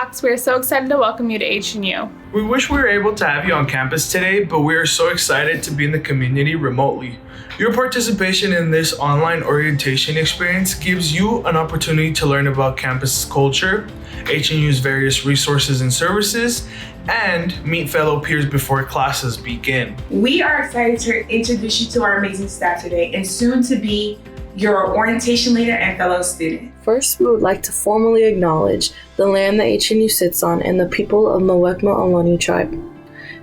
Hawks. We are so excited to welcome you to HNU. We wish we were able to have you on campus today, but we are so excited to be in the community remotely. Your participation in this online orientation experience gives you an opportunity to learn about campus culture, HNU's various resources and services, and meet fellow peers before classes begin. We are excited to introduce you to our amazing staff today and soon to be your orientation leader and fellow student. First, we would like to formally acknowledge the land that HNU sits on and the people of Muwekma Ohlone tribe.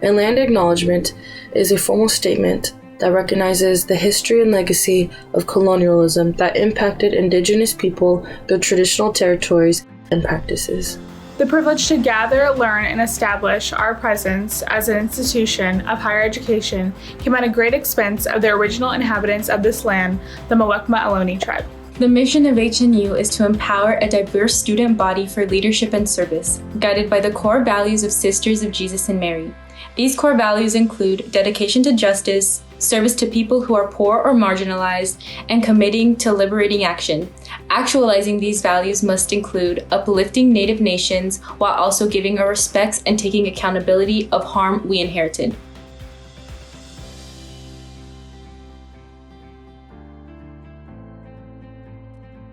A land acknowledgement is a formal statement that recognizes the history and legacy of colonialism that impacted indigenous people, their traditional territories, and practices. The privilege to gather, learn, and establish our presence as an institution of higher education came at a great expense of the original inhabitants of this land, the Muwekma Ohlone tribe. The mission of HNU is to empower a diverse student body for leadership and service, guided by the core values of Sisters of Jesus and Mary. These core values include dedication to justice, service to people who are poor or marginalized, and committing to liberating action. Actualizing these values must include uplifting Native nations while also giving our respects and taking accountability of harm we inherited.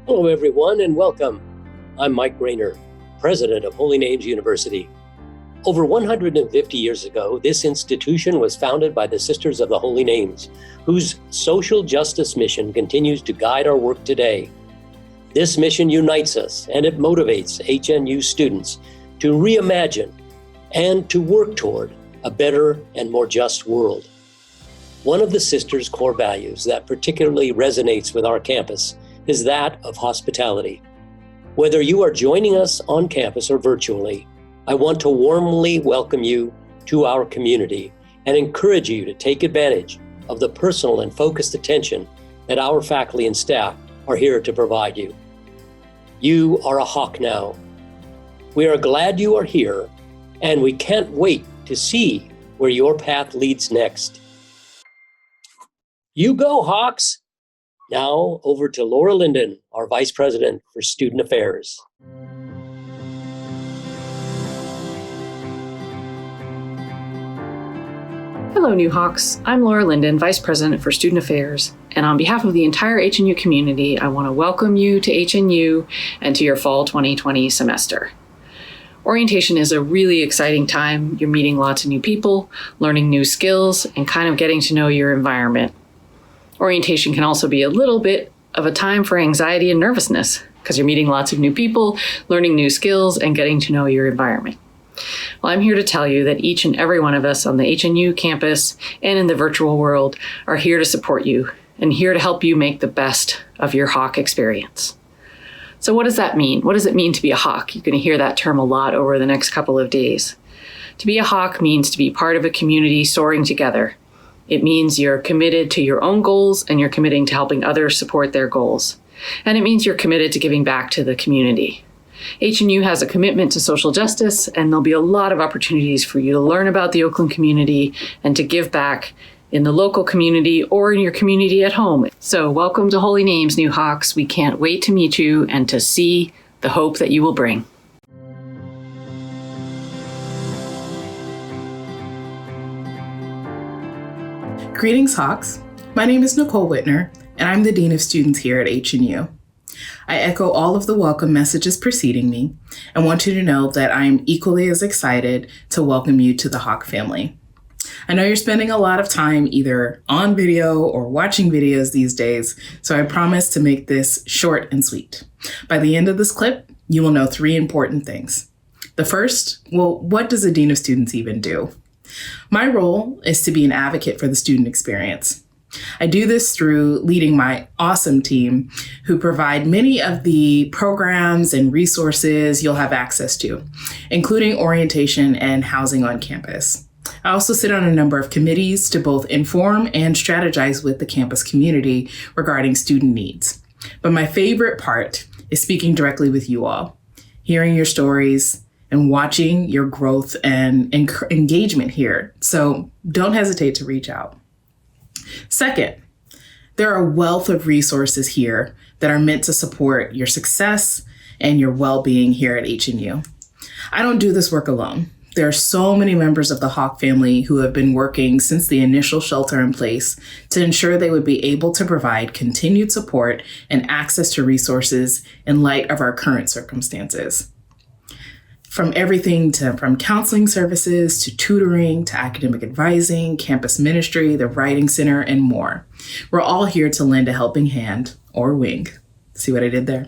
Hello, everyone, and welcome. I'm Mike Rayner, president of Holy Names University. Over 150 years ago, this institution was founded by the Sisters of the Holy Names, whose social justice mission continues to guide our work today. This mission unites us, and it motivates HNU students to reimagine and to work toward a better and more just world. One of the Sisters' core values that particularly resonates with our campus is that of hospitality. Whether you are joining us on campus or virtually, I want to warmly welcome you to our community and encourage you to take advantage of the personal and focused attention that our faculty and staff are here to provide you. You are a Hawk now. We are glad you are here, and we can't wait to see where your path leads next. You go, Hawks! Now over to Laura Linden, our Vice President for Student Affairs. Hello, New Hawks. I'm Laura Linden, Vice President for Student Affairs, and on behalf of the entire HNU community, I want to welcome you to HNU and to your fall 2020 semester. Orientation is a really exciting time. You're meeting lots of new people, learning new skills, and kind of getting to know your environment. Orientation can also be a little bit of a time for anxiety and nervousness because you're meeting lots of new people, learning new skills, and getting to know your environment. Well, I'm here to tell you that each and every one of us on the HNU campus and in the virtual world are here to support you and here to help you make the best of your Hawk experience. So what does that mean? What does it mean to be a Hawk? You're going to hear that term a lot over the next couple of days. To be a Hawk means to be part of a community soaring together. It means you're committed to your own goals and you're committing to helping others support their goals. And it means you're committed to giving back to the community. HNU has a commitment to social justice, and there'll be a lot of opportunities for you to learn about the Oakland community and to give back in the local community or in your community at home. So welcome to Holy Names, New Hawks. We can't wait to meet you and to see the hope that you will bring. Greetings, Hawks. My name is Nicole Whitner, and I'm the Dean of Students here at HNU. I echo all of the welcome messages preceding me and want you to know that I am equally as excited to welcome you to the Hawk family. I know you're spending a lot of time either on video or watching videos these days, so I promise to make this short and sweet. By the end of this clip, you will know 3 important things. The first, well, what does a Dean of Students even do? My role is to be an advocate for the student experience. I do this through leading my awesome team who provide many of the programs and resources you'll have access to, including orientation and housing on campus. I also sit on a number of committees to both inform and strategize with the campus community regarding student needs. But my favorite part is speaking directly with you all, hearing your stories, and watching your growth and engagement here. So don't hesitate to reach out. Second, there are a wealth of resources here that are meant to support your success and your well-being here at HNU. I don't do this work alone. There are so many members of the Hawk family who have been working since the initial shelter in place to ensure they would be able to provide continued support and access to resources in light of our current circumstances. From everything from counseling services to tutoring to academic advising, campus ministry, the Writing Center, and more. We're all here to lend a helping hand or wing. See what I did there?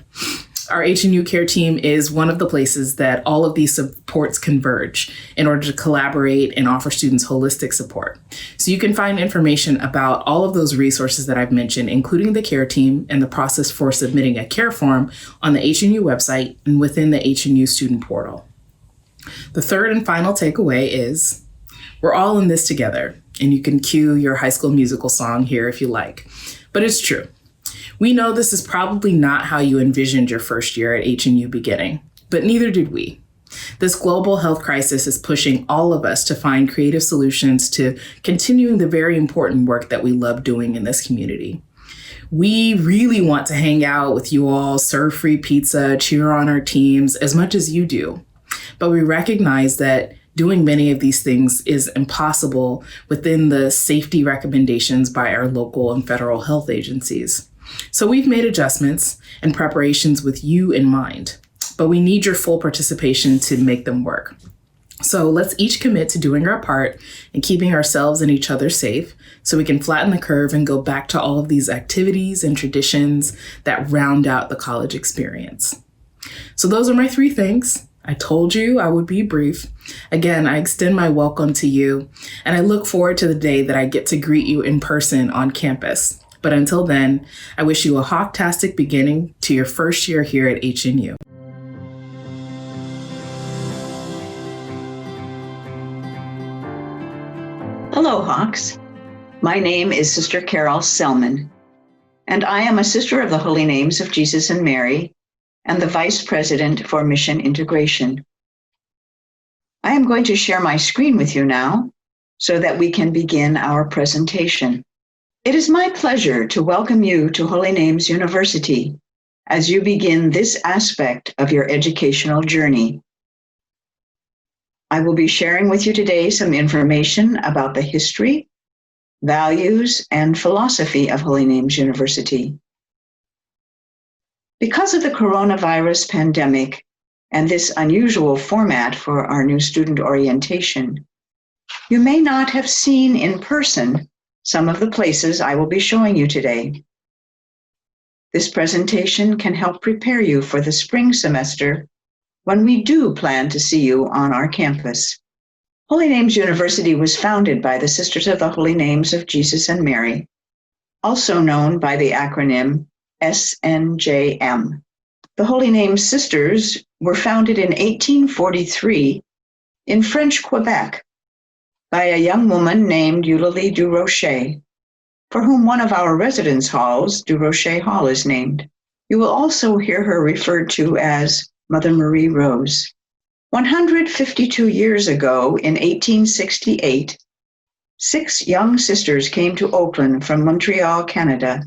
Our HNU care team is one of the places that all of these supports converge in order to collaborate and offer students holistic support. So you can find information about all of those resources that I've mentioned, including the care team and the process for submitting a care form on the HNU website and within the HNU student portal. The third and final takeaway is we're all in this together, and you can cue your High School Musical song here if you like, but it's true. We know this is probably not how you envisioned your first year at HNU beginning, but neither did we. This global health crisis is pushing all of us to find creative solutions to continuing the very important work that we love doing in this community. We really want to hang out with you all, serve free pizza, cheer on our teams as much as you do. But we recognize that doing many of these things is impossible within the safety recommendations by our local and federal health agencies. So we've made adjustments and preparations with you in mind, but we need your full participation to make them work. So let's each commit to doing our part and keeping ourselves and each other safe so we can flatten the curve and go back to all of these activities and traditions that round out the college experience. So those are my 3 things. I told you I would be brief. Again, I extend my welcome to you, and I look forward to the day that I get to greet you in person on campus. But until then, I wish you a hawktastic beginning to your first year here at HNU. Hello, Hawks. My name is Sister Carol Selman, and I am a Sister of the Holy Names of Jesus and Mary and the Vice President for Mission Integration. I am going to share my screen with you now so that we can begin our presentation. It is my pleasure to welcome you to Holy Names University as you begin this aspect of your educational journey. I will be sharing with you today some information about the history, values, and philosophy of Holy Names University. Because of the coronavirus pandemic and this unusual format for our new student orientation, you may not have seen in person some of the places I will be showing you today. This presentation can help prepare you for the spring semester when we do plan to see you on our campus. Holy Names University was founded by the Sisters of the Holy Names of Jesus and Mary, also known by the acronym SNJM. The Holy Names Sisters were founded in 1843 in French Quebec by a young woman named Eulalie du Rocher, for whom one of our residence halls, Du Rocher Hall, is named. You will also hear her referred to as Mother Marie Rose. 152 years ago, in 1868, 6 young sisters came to Oakland from Montreal, Canada,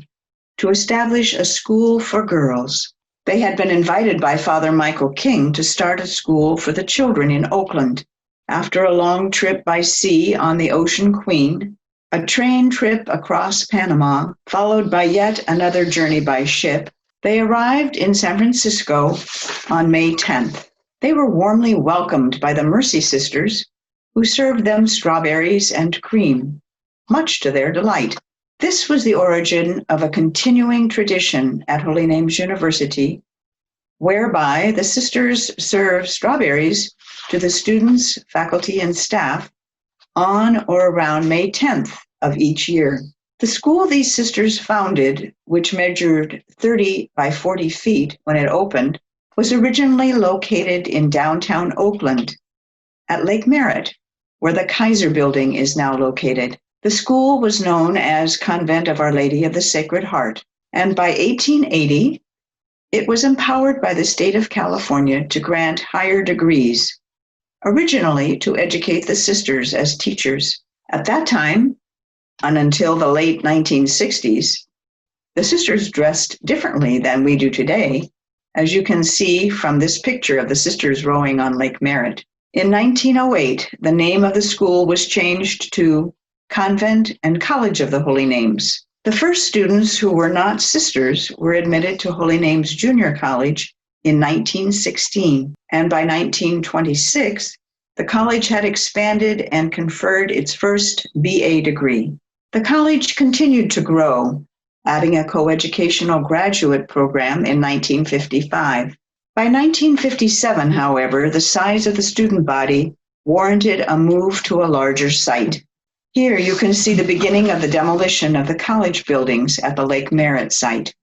to establish a school for girls. They had been invited by Father Michael King to start a school for the children in Oakland. After a long trip by sea on the Ocean Queen, a train trip across Panama, followed by yet another journey by ship, they arrived in San Francisco on May 10th. They were warmly welcomed by the Mercy Sisters, who served them strawberries and cream, much to their delight. This was the origin of a continuing tradition at Holy Names University, whereby the sisters serve strawberries to the students, faculty, and staff on or around May 10th of each year. The school these sisters founded, which measured 30 by 40 feet when it opened, was originally located in downtown Oakland at Lake Merritt, where the Kaiser Building is now located. The school was known as Convent of Our Lady of the Sacred Heart, and by 1880, it was empowered by the state of California to grant higher degrees, originally to educate the sisters as teachers. At that time, and until the late 1960s, the sisters dressed differently than we do today, as you can see from this picture of the sisters rowing on Lake Merritt. In 1908, the name of the school was changed to Convent and College of the Holy Names. The first students who were not sisters were admitted to Holy Names Junior College in 1916, and by 1926, the college had expanded and conferred its first BA degree. The college continued to grow, adding a coeducational graduate program in 1955. By 1957, however, the size of the student body warranted a move to a larger site. Here you can see the beginning of the demolition of the college buildings at the Lake Merritt site.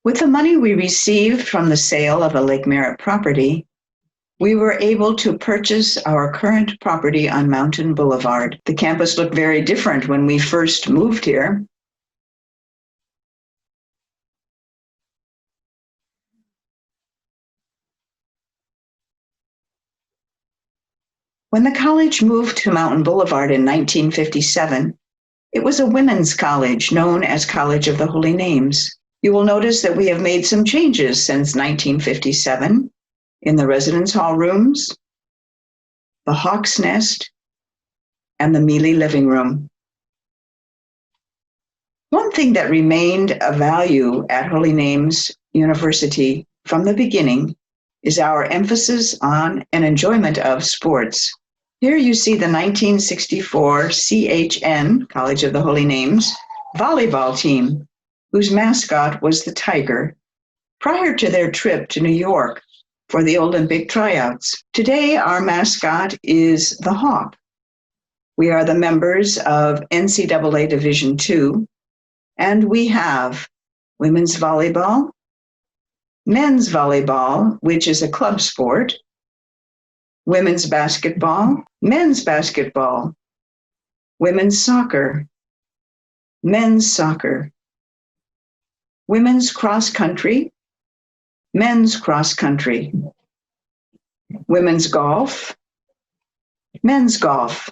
With the money we received from the sale of the Lake Merritt property, we were able to purchase our current property on Mountain Boulevard. The campus looked very different when we first moved here. When the college moved to Mountain Boulevard in 1957, it was a women's college known as College of the Holy Names. You will notice that we have made some changes since 1957 in the residence hall rooms, the Hawk's Nest, and the Mealy living room. One thing that remained a value at Holy Names University from the beginning is our emphasis on and enjoyment of sports. Here you see the 1964 CHN, College of the Holy Names, volleyball team, whose mascot was the tiger, prior to their trip to New York for the Olympic tryouts. Today, our mascot is the hawk. We are the members of NCAA Division II, and we have women's volleyball, men's volleyball, which is a club sport, women's basketball, men's basketball, women's soccer, men's soccer, women's cross country, men's cross country, women's golf, men's golf,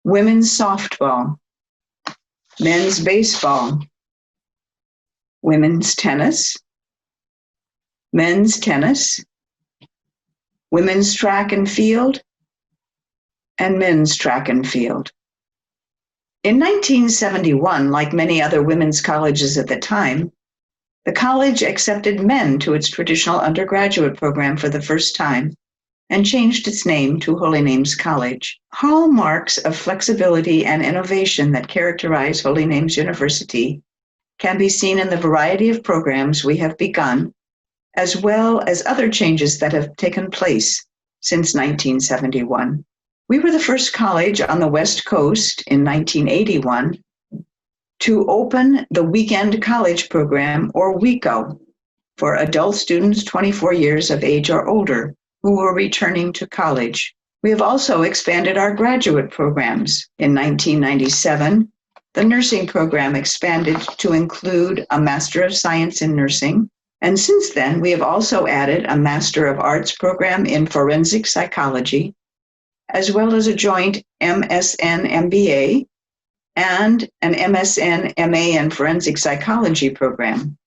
women's softball, men's baseball, women's tennis, men's tennis, women's track and field, and men's track and field. In 1971, like many other women's colleges at the time, the college accepted men to its traditional undergraduate program for the first time and changed its name to Holy Names College. Hallmarks of flexibility and innovation that characterize Holy Names University can be seen in the variety of programs we have begun, as well as other changes that have taken place since 1971. We were the first college on the West Coast in 1981 to open the Weekend College Program, or WECO, for adult students 24 years of age or older who were returning to college. We have also expanded our graduate programs. In 1997, the nursing program expanded to include a Master of Science in Nursing, and since then, we have also added a Master of Arts program in Forensic Psychology, as well as a joint MSN MBA and an MSN MA in Forensic Psychology program.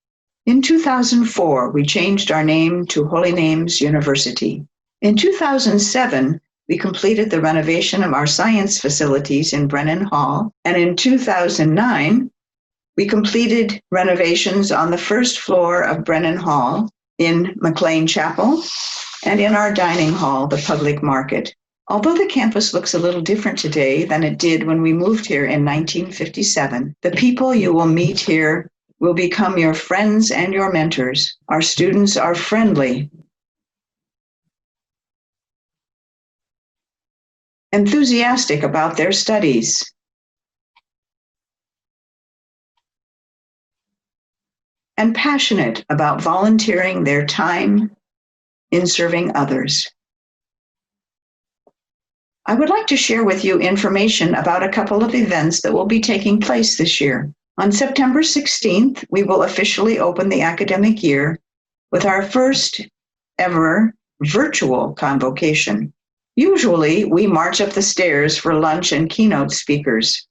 In 2004, we changed our name to Holy Names University. In 2007, we completed the renovation of our science facilities in Brennan Hall, and in 2009, we completed renovations on the first floor of Brennan Hall, in McLean Chapel, and in our dining hall, the Public Market. Although the campus looks a little different today than it did when we moved here in 1957, the people you will meet here will become your friends and your mentors. Our students are friendly, enthusiastic about their studies, and passionate about volunteering their time in serving others. I would like to share with you information about a couple of events that will be taking place this year. On September 16th, we will officially open the academic year with our first ever virtual convocation. Usually, we march up the stairs for lunch and keynote speakers.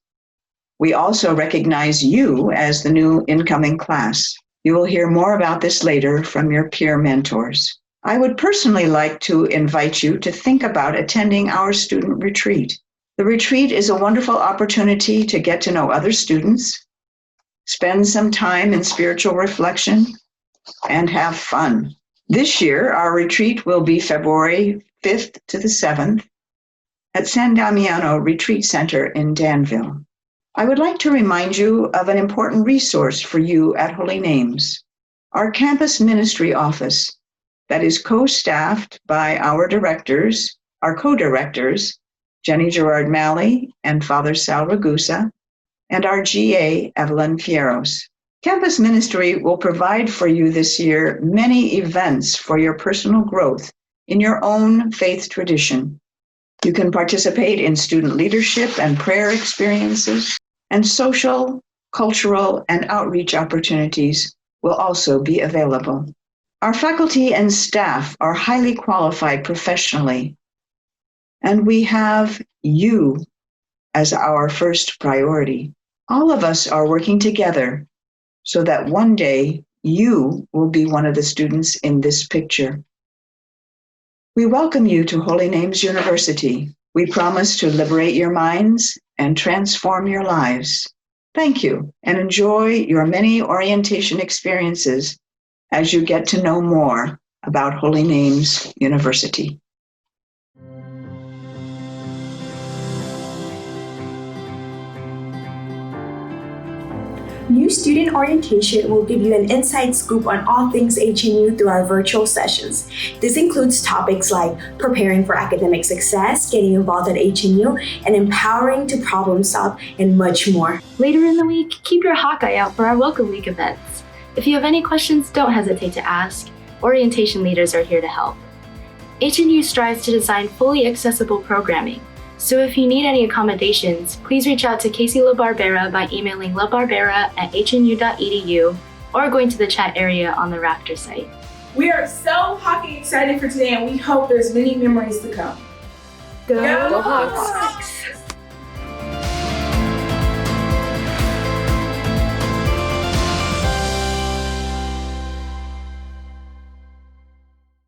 We also recognize you as the new incoming class. You will hear more about this later from your peer mentors. I would personally like to invite you to think about attending our student retreat. The retreat is a wonderful opportunity to get to know other students, spend some time in spiritual reflection, and have fun. This year, our retreat will be February 5th to the 7th at San Damiano Retreat Center in Danville. I would like to remind you of an important resource for you at Holy Names, our campus ministry office that is co-staffed by our directors, our co-directors, Jenny Gerard-Malley and Father Sal Ragusa, and our GA, Evelyn Fieros. Campus ministry will provide for you this year many events for your personal growth in your own faith tradition. You can participate in student leadership and prayer experiences, and social, cultural, and outreach opportunities will also be available. Our faculty and staff are highly qualified professionally, and we have you as our first priority. All of us are working together so that one day you will be one of the students in this picture. We welcome you to Holy Names University. We promise to liberate your minds and transform your lives. Thank you, and enjoy your many orientation experiences as you get to know more about Holy Names University. New student orientation will give you an inside scoop on all things HNU through our virtual sessions. This includes topics like preparing for academic success, getting involved at HNU, and empowering to problem solve, and much more. Later in the week, keep your hawk eye out for our Welcome Week events. If you have any questions, don't hesitate to ask. Orientation leaders are here to help. HNU strives to design fully accessible programming. So if you need any accommodations, please reach out to Casey LaBarbera by emailing labarbera@hnu.edu or going to the chat area on the Raptor site. We are so hockey excited for today, and we hope there's many memories to come. Go Hawks!